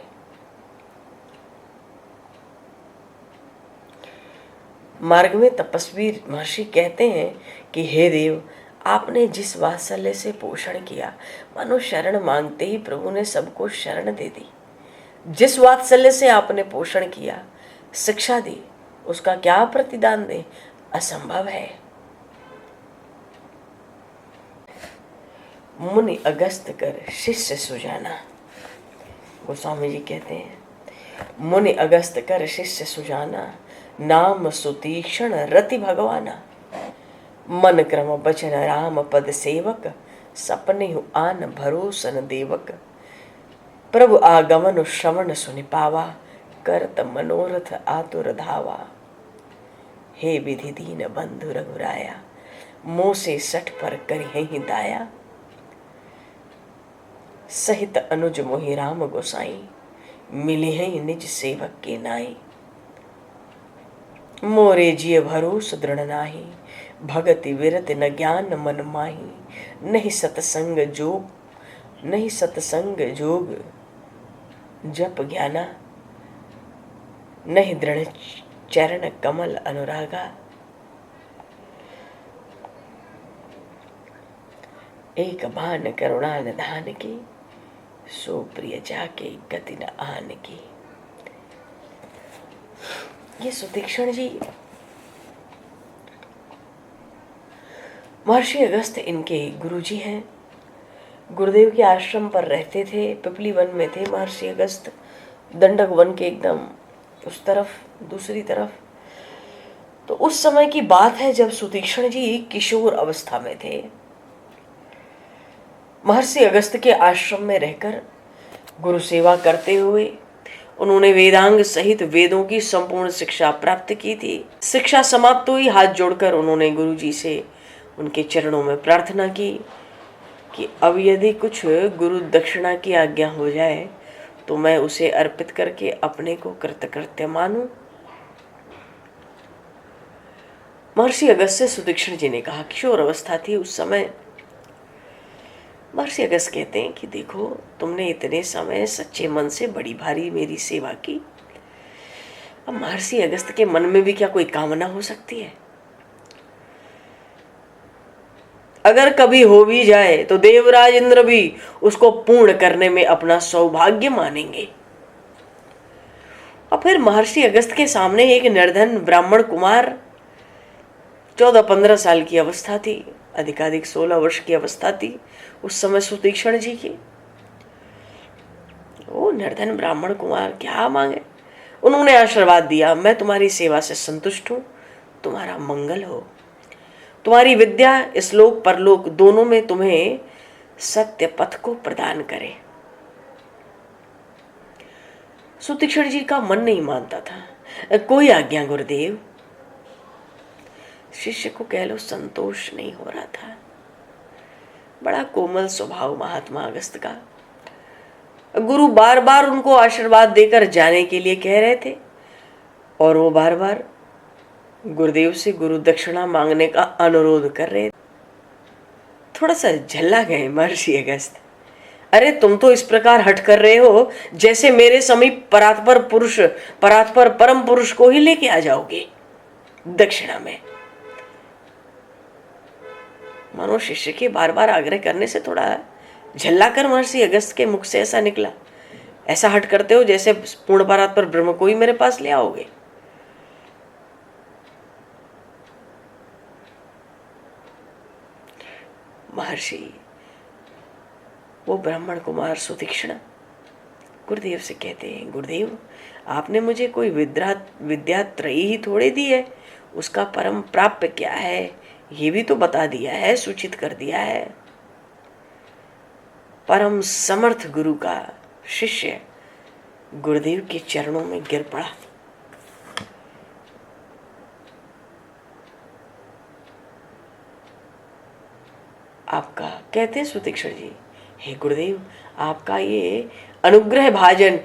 मार्ग में तपस्वी महर्षि कहते हैं कि हे देव, आपने जिस वात्सल्य से पोषण किया, मानो शरण मांगते ही प्रभु ने सबको शरण दे दी। जिस वात्सल्य से आपने पोषण किया, शिक्षा दी, उसका क्या प्रतिदान दे, असंभव है। मुनि अगस्त कर शिष्य सुजाना। गोस्वामी जी कहते हैं, मुनि अगस्त कर शिष्य सुजाना, नाम सुतीक्ष्ण रति भगवाना। मन क्रम बचन राम पद सेवक, सपने आन भरोसन देवक। प्रभु आगमन श्रवण सुनि पावा, करत मनोरथ आतुर धावा। हे विधि दीन बंधु रघुराया, मोह से सठ पर करिहि दाया। सहित अनुज मोहि राम गोसाई, मिले हैं निज सेवक के नाई। मोरे जिय भरोस दृढ़ नाही, भगति विरत न ज्ञान मन माही। नहीं सतसंग जोग जप ज्ञाना, नहीं दृढ़ चरण कमल अनुरागा। एक बान करुणा निधान की, सो प्रिय जाके गति न आन की। ये सुतीक्ष्ण जी महर्षि अगस्त इनके गुरुजी हैं। गुरुदेव के आश्रम पर रहते थे। पिपली वन में थे महर्षि अगस्त, दंडक वन के एकदम उस तरफ, दूसरी तरफ। तो उस समय की बात है जब सुतीक्ष्ण जी किशोर अवस्था में थे। महर्षि अगस्त के आश्रम में रहकर गुरु सेवा करते हुए उन्होंने वेदांग सहित वेदों की संपूर्ण शिक्षा प्राप्त की थी। शिक्षा समाप्त हुई, हाथ जोड़कर उन्होंने गुरु जी से उनके चरणों में प्रार्थना की कि अब यदि कुछ गुरु दक्षिणा की आज्ञा हो जाए तो मैं उसे अर्पित करके अपने को कृतकृत्य मानूं। महर्षि अगस्त से सुतीक्ष्ण जी ने कहा, किशोर अवस्था थी उस समय। महर्षि अगस्त कहते हैं कि देखो, तुमने इतने समय सच्चे मन से बड़ी भारी मेरी सेवा की। अब महर्षि अगस्त के मन में भी क्या कोई कामना हो सकती है? अगर कभी हो भी जाए तो देवराज इंद्र भी उसको पूर्ण करने में अपना सौभाग्य मानेंगे। और फिर महर्षि अगस्त के सामने एक निर्धन ब्राह्मण कुमार, 14-15 साल की अवस्था थी, अधिकाधिक 16 वर्ष की अवस्था थी उस समय सुतीक्ष्ण जी की। वो निर्धन ब्राह्मण कुमार क्या मांगे? उन्होंने आशीर्वाद दिया, मैं तुम्हारी सेवा से संतुष्ट हूं, तुम्हारा मंगल हो। तुम्हारी विद्या इस लोक परलोक दोनों में तुम्हें सत्य पथ को प्रदान करे। सुतीक्ष्ण जी का मन नहीं मानता था। कोई आज्ञा गुरुदेव। शिष्य को कह लो संतोष नहीं हो रहा था। बड़ा कोमल स्वभाव महात्मा अगस्त का। गुरु बार बार उनको आशीर्वाद देकर जाने के लिए कह रहे थे और वो बार बार गुरुदेव से गुरु दक्षिणा मांगने का अनुरोध कर रहे थे। थोड़ा सा झल्ला गए महर्षि अगस्त। अरे तुम तो इस प्रकार हट कर रहे हो जैसे मेरे समीप परात्पर परम पुरुष को ही लेके आ जाओगे दक्षिणा में। मानो शिष्य के बार बार आग्रह करने से थोड़ा झल्ला कर महर्षि अगस्त के मुख से ऐसा निकला। ऐसा हट करते हो जैसे पूर्ण परात्पर ब्रह्म को ही मेरे पास ले आओगे। महर्षि वो ब्राह्मण कुमार सुतीक्ष्ण गुरुदेव से कहते हैं, गुरुदेव आपने मुझे कोई विद्या त्रयी ही थोड़े दी है, उसका परम प्राप्य क्या है ये भी तो बता दिया है, सूचित कर दिया है। परम समर्थ गुरु का शिष्य गुरुदेव के चरणों में गिर पड़ा। आपका कहते हैं सुतीक्ष्ण जी, हे गुरुदेव आपका ये अनुग्रह भाजन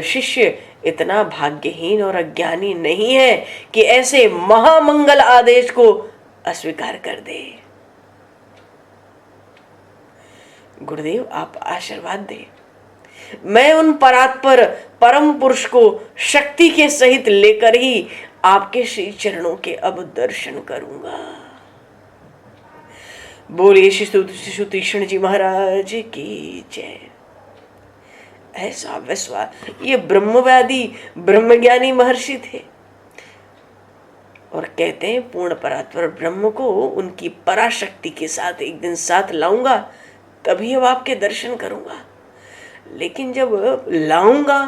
शिष्य इतना भाग्यहीन और अज्ञानी नहीं है कि ऐसे महामंगल आदेश को अस्वीकार कर दे। गुरुदेव आप आशीर्वाद दे, मैं उन परात्पर परम पुरुष को शक्ति के सहित लेकर ही आपके श्री चरणों के अब दर्शन करूंगा। बोलिए श्री सुतीक्ष्ण जी महाराज की जय। ऐसा विश्वास, ये ब्रह्मवादी ब्रह्मज्ञानी महर्षि थे और कहते हैं पूर्ण परात्पर ब्रह्म को उनकी पराशक्ति के साथ एक दिन साथ लाऊंगा तभी अब आपके दर्शन करूंगा। लेकिन जब लाऊंगा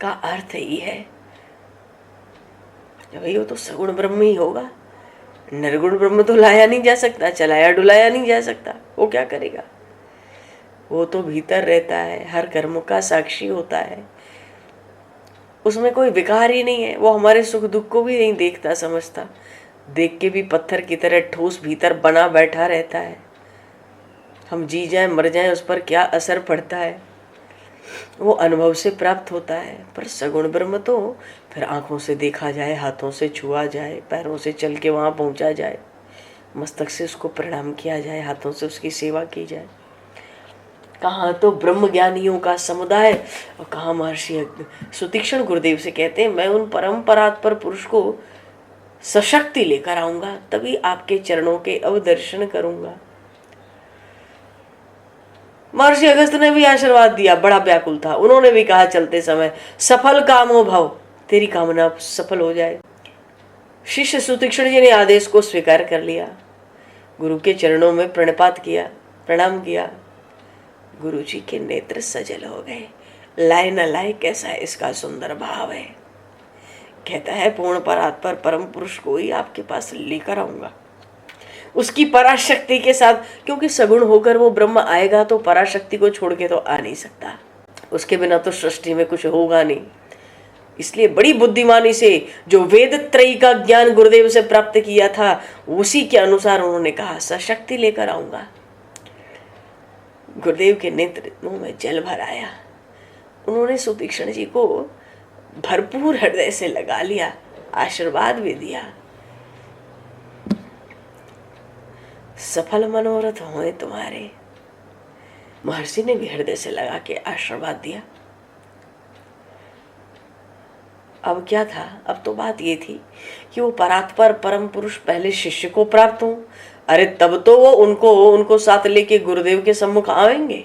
का अर्थ ही है भाई वो तो सगुण ब्रह्म ही होगा, निर्गुण ब्रह्म तो लाया नहीं जा सकता, चलाया डुलाया नहीं जा सकता। वो क्या करेगा? वो तो भीतर रहता है, हर कर्म का साक्षी होता है, उसमें कोई विकार ही नहीं है। वो हमारे सुख दुख को भी नहीं देखता समझता, देख के भी पत्थर की तरह ठोस भीतर बना बैठा रहता है। हम जी जाए मर जाए उस पर क्या असर पड़ता है, वो अनुभव से प्राप्त होता है। पर सगुण ब्रह्म तो फिर आंखों से देखा जाए, हाथों से छुआ जाए, पैरों से चल के वहां पहुंचा जाए, मस्तक से उसको प्रणाम किया जाए, हाथों से उसकी सेवा की जाए। कहाँ तो ब्रह्म ज्ञानियों का समुदाय और कहाँ महर्षि सुतीक्ष्ण गुरुदेव से कहते हैं मैं उन परम परात्पर पुरुष को सशक्ति लेकर आऊंगा तभी आपके चरणों के अवदर्शन करूंगा। महर्षि अगस्त ने भी आशीर्वाद दिया, बड़ा व्याकुल था। उन्होंने भी कहा चलते समय सफल कामो भव, तेरी कामना सफल हो जाए। शिष्य सुतीक्ष्ण जी ने आदेश को स्वीकार कर लिया, गुरु के चरणों में प्रणपात किया, प्रणाम किया। गुरु जी के नेत्र सजल हो गए। लाए न लाए कैसा इसका सुंदर भाव है। कहता है पूर्ण परात्पर परम पुरुष को ही आपके पास लेकर आऊंगा, उसकी पराशक्ति के साथ, क्योंकि सगुण होकर वो ब्रह्म आएगा तो पराशक्ति को छोड़ के तो आ नहीं सकता, उसके बिना तो सृष्टि में कुछ होगा नहीं। इसलिए बड़ी बुद्धिमानी से जो वेद त्रयी का ज्ञान गुरुदेव से प्राप्त किया था उसी के अनुसार उन्होंने कहा सशक्ति लेकर आऊंगा। गुरुदेव के नेत्रों में जल भर आया। उन्होंने सुतीक्ष्ण जी को भरपूर हृदय से लगा लिया, आशीर्वाद भी दिया। सफल मनोरथ होए तुम्हारे। महर्षि ने भी हृदय से लगा के आशीर्वाद दिया। अब क्या था? अब तो बात ये थी कि वो परात्पर परम पुरुष पहले शिष्य को प्राप्त हो। अरे तब तो वो उनको साथ लेके गुरुदेव के सम्मुख आएंगे।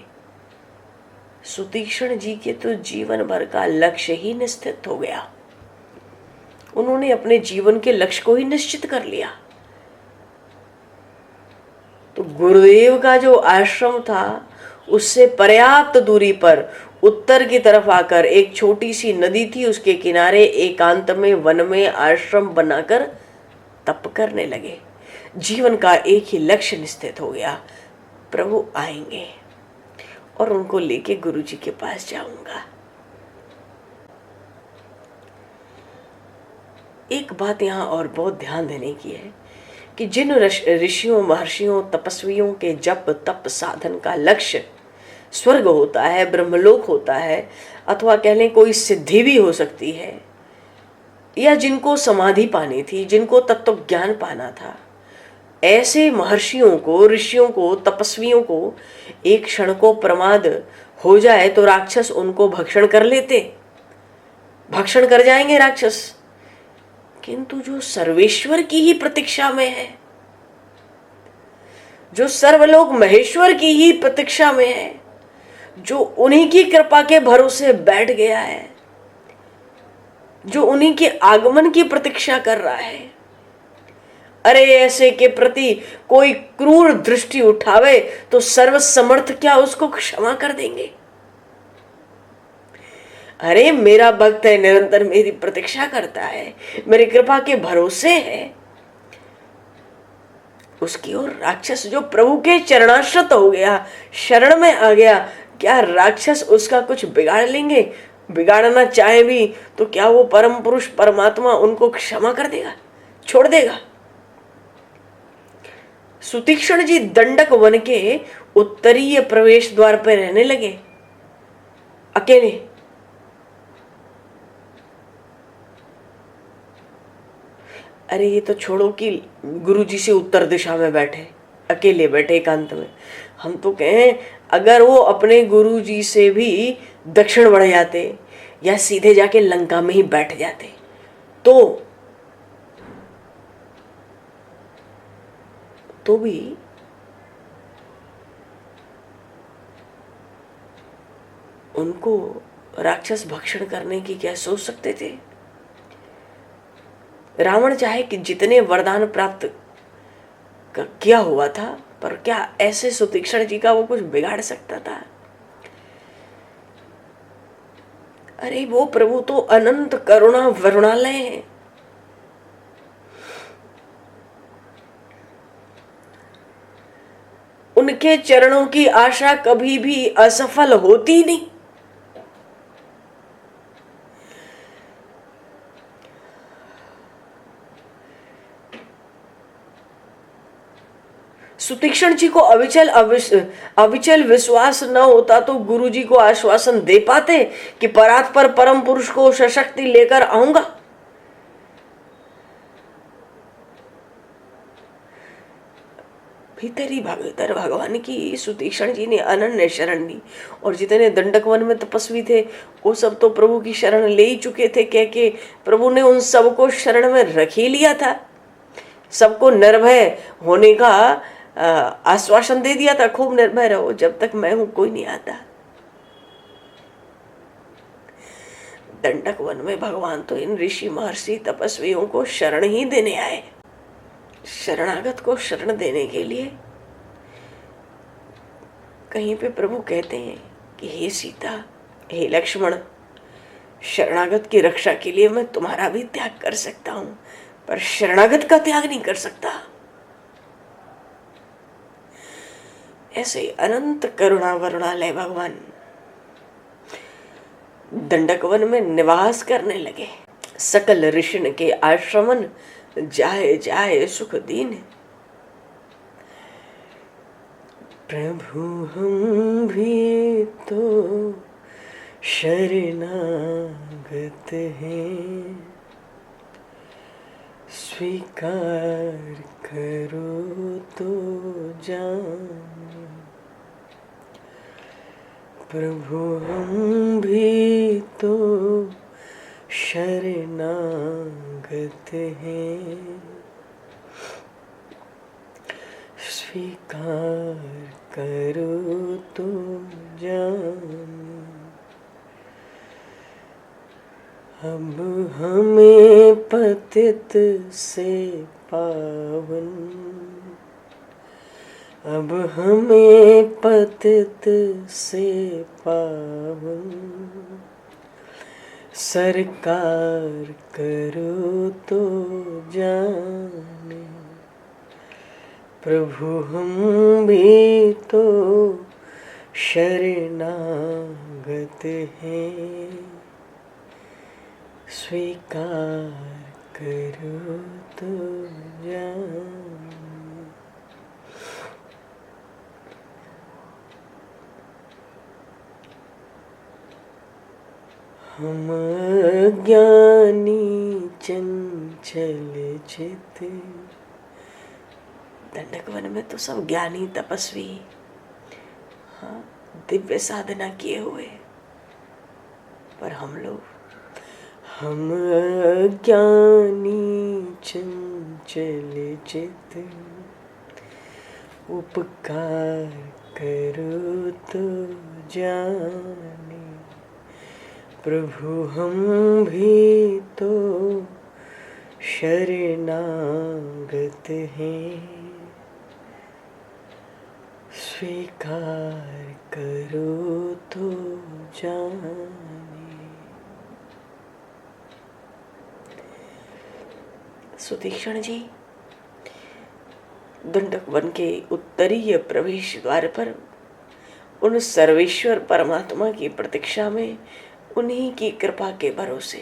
सुतीक्ष्ण जी के तो जीवन भर का लक्ष्य ही निश्चित हो गया। उन्होंने अपने जीवन के लक्ष्य को ही निश्चित कर लिया। तो गुरुदेव का जो आश्रम था उससे पर्याप्त दूरी पर उत्तर की तरफ आकर एक छोटी सी नदी थी, उसके किनारे एकांत में वन में आश्रम बनाकर तप करने लगे। जीवन का एक ही लक्ष्य निश्चित हो गया, प्रभु आएंगे और उनको लेके गुरु जी के पास जाऊंगा। एक बात यहाँ और बहुत ध्यान देने की है कि जिन ऋषियों महर्षियों तपस्वियों के जप तप साधन का लक्ष्य स्वर्ग होता है, ब्रह्मलोक होता है, अथवा कह लें कोई सिद्धि भी हो सकती है, या जिनको समाधि पानी थी, जिनको तत्व ज्ञान पाना था, ऐसे महर्षियों को, ऋषियों को, तपस्वियों को एक क्षण को प्रमाद हो जाए तो राक्षस उनको भक्षण कर लेते, भक्षण कर जाएंगे राक्षस। किंतु जो सर्वेश्वर की ही प्रतीक्षा में है, जो सर्वलोक महेश्वर की ही प्रतीक्षा में है, जो उन्हीं की कृपा के भरोसे बैठ गया है, जो उन्हीं के आगमन की प्रतीक्षा कर रहा है, अरे ऐसे के प्रति कोई क्रूर दृष्टि उठावे तो सर्वसमर्थ क्या उसको क्षमा कर देंगे? अरे मेरा भक्त है, निरंतर मेरी प्रतीक्षा करता है, मेरी कृपा के भरोसे है, उसकी ओर राक्षस जो प्रभु के चरणाश्रित हो गया, शरण में आ गया, क्या राक्षस उसका कुछ बिगाड़ लेंगे? बिगाड़ना चाहे भी तो क्या वो परम पुरुष परमात्मा उनको क्षमा कर देगा, छोड़ देगा? सुतीक्ष्ण जी दंडक वन के उत्तरीय प्रवेश द्वार पर रहने लगे अकेले। अरे ये तो छोड़ो कि गुरुजी से उत्तर दिशा में बैठे, अकेले बैठे एकांत में, हम तो कहें अगर वो अपने गुरुजी से भी दक्षिण बढ़ जाते या सीधे जाके लंका में ही बैठ जाते तो भी उनको राक्षस भक्षण करने की क्या सोच सकते थे? रावण चाहे कि जितने वरदान प्राप्त किया हुआ था, पर क्या ऐसे सुतीक्ष्ण जी का वो कुछ बिगाड़ सकता था? अरे वो प्रभु तो अनंत करुणा वरुणालय है। उनके चरणों की आशा कभी भी असफल होती नहीं। सुतीक्ष्ण जी को अविचल विश्वास न होता तो गुरु जी को आश्वासन दे पाते कि परात्पर परम पुरुष को सशक्ति लेकर आऊंगा। भीतर भगवान की सुतीक्ष्ण जी ने अनन्य शरण ली, और जितने दंडक वन में तपस्वी थे वो सब तो प्रभु की शरण ले ही चुके थे, कह के प्रभु ने उन सबको शरण में रख ही लिया था, सबको निर्भय होने का आश्वासन दे दिया था, खूब निर्भय रहो, जब तक मैं हूं कोई नहीं आता। दंडक वन में भगवान तो इन ऋषि महर्षि तपस्वियों को शरण ही देने आए। शरणागत को शरण देने के लिए कहीं पे प्रभु कहते हैं कि हे सीता, हे लक्ष्मण, शरणागत की रक्षा के लिए मैं तुम्हारा भी त्याग कर सकता हूं, पर शरणागत का त्याग नहीं कर सकता। ऐसे अनंत करुणा वरुणालय भगवान दंडक वन में निवास करने लगे। सकल ऋषिन के आश्रमन जाए जाए सुख दीन। प्रभु हम भी तो शरणागत हैं, स्वीकार करो तो जान। प्रभु हम भी तो शरणागत हैं, स्वीकार करो तो जान। अब हमें पतित से पावन, अब हमें पतित से पावन, सरकार करो तो जाने। प्रभु हम भी तो शरणागत हैं, स्वीकार करो तो जाने। हम अज्ञानी चंचल चित। दंडक वन में तो सब ज्ञानी तपस्वी, हाँ, दिव्य साधना किए हुए, पर हम लोग, हम अज्ञानी चंचल चित। उपकार करो तो जाने। प्रभु हम भी तो शरणागत हैं, स्वीकार करो तो जाने। सुतीक्षण जी दंडक वन के उत्तरीय प्रवेश द्वार पर उन सर्वेश्वर परमात्मा की प्रतीक्षा में उन्हीं की कृपा के भरोसे,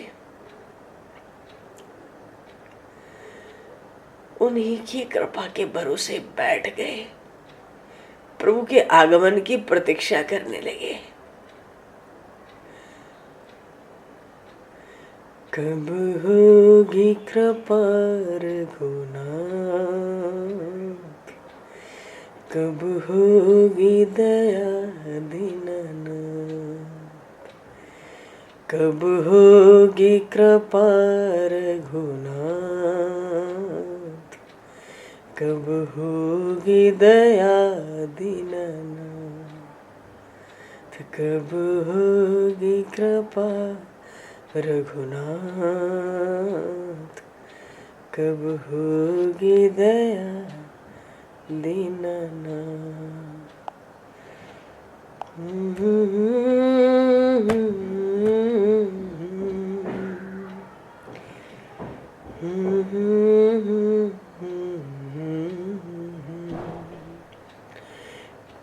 उन्हीं की कृपा के भरोसे बैठ गए, प्रभु के आगमन की प्रतीक्षा करने लगे। कब होगी कृपा रघुनाथ, कब होगी दया दीनानाथ, कब होगी कृपा रघुनाथ, कब होगी दया दीनानाथ, कब होगी कृपा रघुनाथ, कब होगी दया दीनानाथ।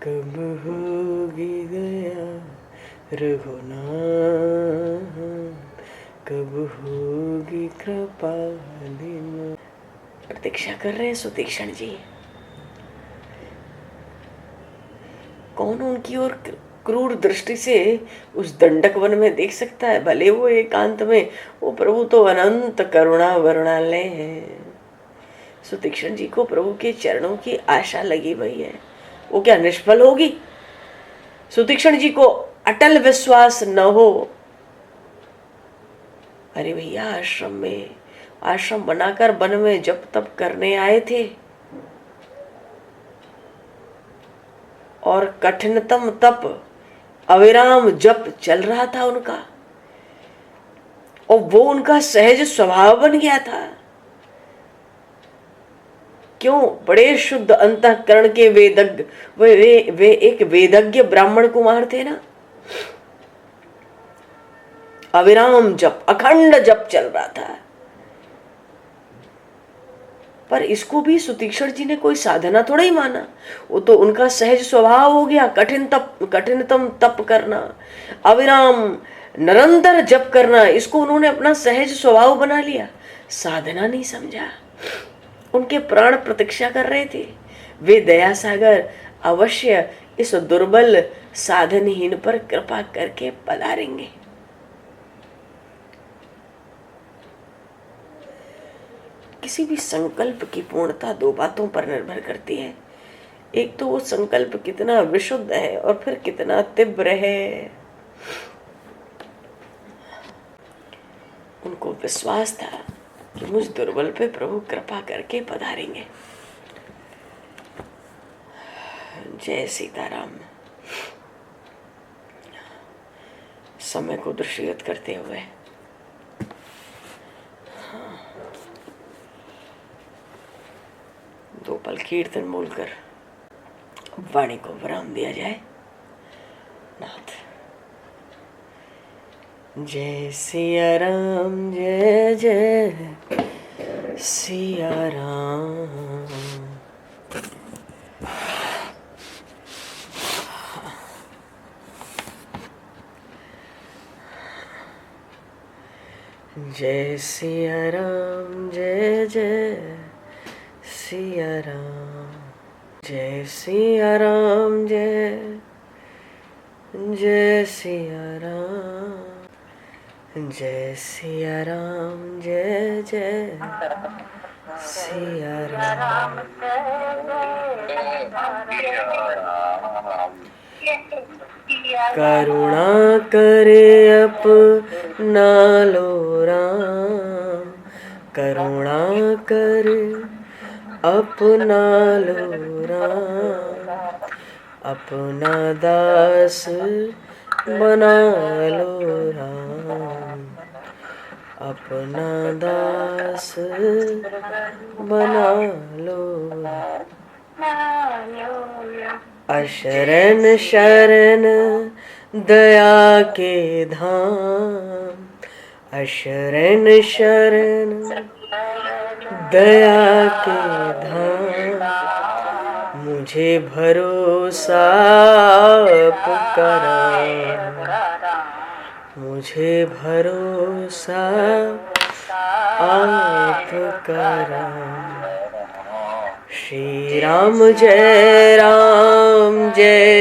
कब होगी दया रघुनाथ, कब होगी कृपा दीना। प्रतीक्षा कर रहे हैं सुतीक्षण जी। कौन उनकी ओर क्रूर दृष्टि से उस दंडक वन में देख सकता है? भले वो एकांत में, वो प्रभु तो अनंत करुणा वरुणालय है। सुतीक्षण जी को प्रभु के चरणों की आशा लगी हुई है, वो क्या निष्फल होगी? सुतीक्षण जी को अटल विश्वास न हो, अरे भैया आश्रम बनाकर वन में जप तप करने आए थे, और कठिनतम तप अविराम जप चल रहा था उनका, और वो उनका सहज स्वभाव बन गया था। क्यों? बड़े शुद्ध अंतःकरण के वेदज्ञ, वे एक वेदज्ञ ब्राह्मण कुमार थे ना। अविराम जप, अखंड जप चल रहा था, पर इसको भी सुतीक्षण जी ने कोई साधना थोड़ा ही माना। वो तो उनका सहज स्वभाव हो गया, कठिनतम तप करना, अविराम निरंतर जप करना, इसको उन्होंने अपना सहज स्वभाव बना लिया, साधना नहीं समझा। उनके प्राण प्रतीक्षा कर रहे थे, वे दया सागर अवश्य इस दुर्बल साधनहीन पर कृपा करके पधारेंगे। किसी भी संकल्प की पूर्णता दो बातों पर निर्भर करती है। एक तो वो संकल्प कितना विशुद्ध है, और फिर कितना तीव्र है। उनको विश्वास था कि मुझ दुर्बल पे प्रभु कृपा करके पधारेंगे। जय सीताराम। समय को दृष्टिगत करते हुए दो पल कीर्तन बोलकर वाणी को विराम दिया जाए। नाथ। जय सिया राम, जय जय सिया राम। जय सिया राम जय जय सिया राम, जय सिया राम जय जय सिया राम, जय सिया राम जय जय सिया राम। करुणा करे अपना लो राम, करुणा करे अपना लो राम, अपना दास बना लो राम, अपना दास बना लो। अशरण शरण दया के धाम, अशरण शरण दया के धाम, मुझे भरोसा आपका राम, मुझे भरोसा आपका राम। श्री राम जय जय